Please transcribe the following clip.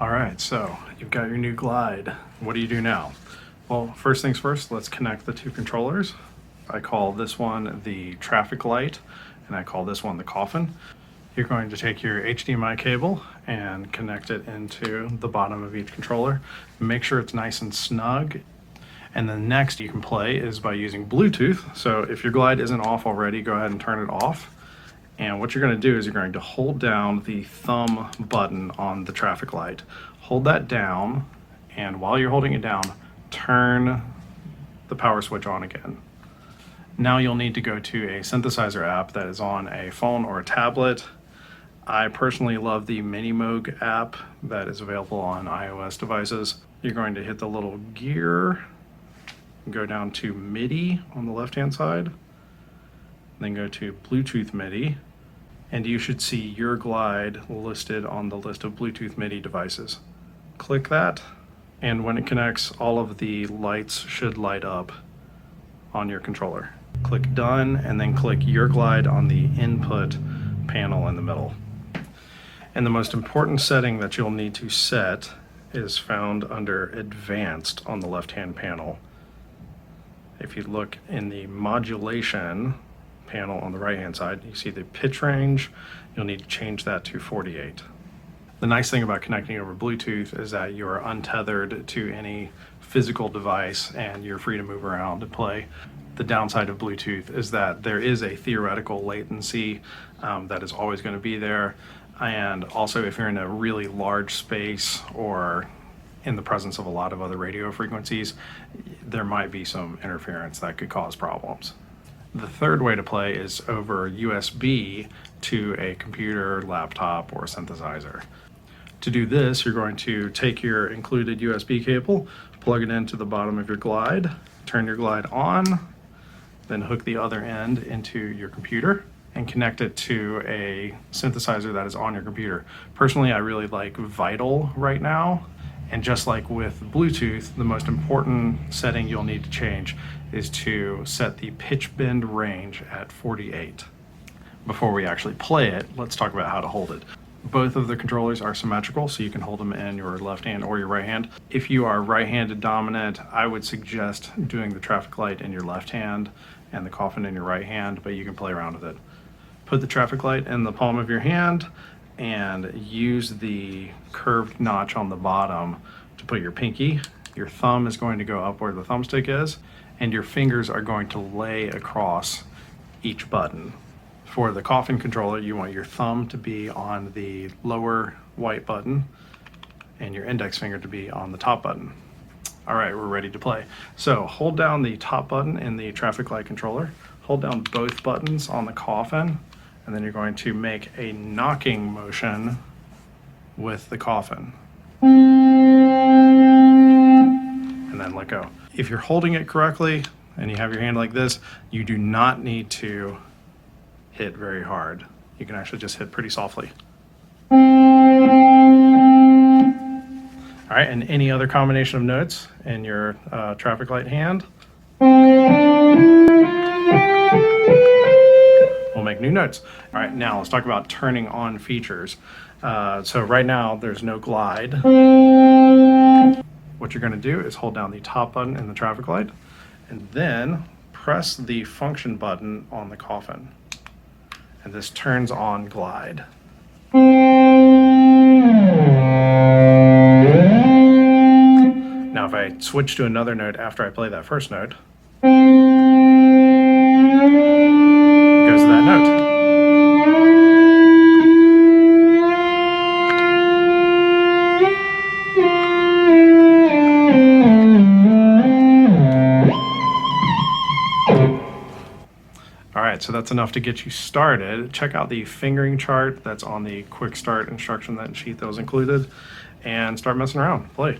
All right, so you've got your new glide. What do you do now? Well, first things first, let's connect the two controllers. I call this one the traffic light, and I call this one the coffin. You're going to take your HDMI cable and connect it into the bottom of each controller. Make sure it's nice and snug. And then next you can play is by using Bluetooth. So if your glide isn't off already, go ahead and turn it off. And what you're going to do is you're going to hold down the thumb button on the traffic light. Hold that down, and while you're holding it down, turn the power switch on again. Now you'll need to go to a synthesizer app that is on a phone or a tablet. I personally love the Minimoog app that is available on iOS devices. You're going to hit the little gear, go down to MIDI on the left-hand side, then go to Bluetooth MIDI, and you should see your glide listed on the list of Bluetooth MIDI devices. Click that, and when it connects, all of the lights should light up on your controller. Click Done, and then click Your Glide on the input panel in the middle. And the most important setting that you'll need to set is found under Advanced on the left-hand panel. If you look in the modulation panel on the right-hand side, you see the pitch range. You'll need to change that to 48. The nice thing about connecting over Bluetooth is that you're untethered to any physical device and you're free to move around and play. The downside of Bluetooth is that there is a theoretical latency that is always going to be there. And also if you're in a really large space or in the presence of a lot of other radio frequencies, there might be some interference that could cause problems. The third way to play is over USB to a computer, laptop, or synthesizer. To do this, you're going to take your included USB cable, plug it into the bottom of your glide, turn your glide on, then hook the other end into your computer and connect it to a synthesizer that is on your computer. Personally, I really like Vital right now. And just like with Bluetooth, the most important setting you'll need to change is to set the pitch bend range at 48. Before we actually play it, let's talk about how to hold it. Both of the controllers are symmetrical, so you can hold them in your left hand or your right hand. If you are right-handed dominant, I would suggest doing the traffic light in your left hand and the coffin in your right hand, but you can play around with it. Put the traffic light in the palm of your hand and use the curved notch on the bottom to put your pinky. Your thumb is going to go up where the thumbstick is, and your fingers are going to lay across each button. For the coffin controller, you want your thumb to be on the lower white button and your index finger to be on the top button. All right, we're ready to play. So hold down the top button in the traffic light controller, hold down both buttons on the coffin, and then you're going to make a knocking motion with the coffin. And then let go. If you're holding it correctly and you have your hand like this, you do not need to hit very hard. You can actually just hit pretty softly. All right, and any other combination of notes in your traffic light hand will make new notes. All right, now let's talk about turning on features. So right now there's no glide. What you're going to do is hold down the top button in the traffic light and then press the function button on the coffin. And this turns on glide. Now if I switch to another note after I play that first note, it goes to that note. All right, so that's enough to get you started. Check out the fingering chart that's on the quick start instruction that sheet that was included and start messing around. Play.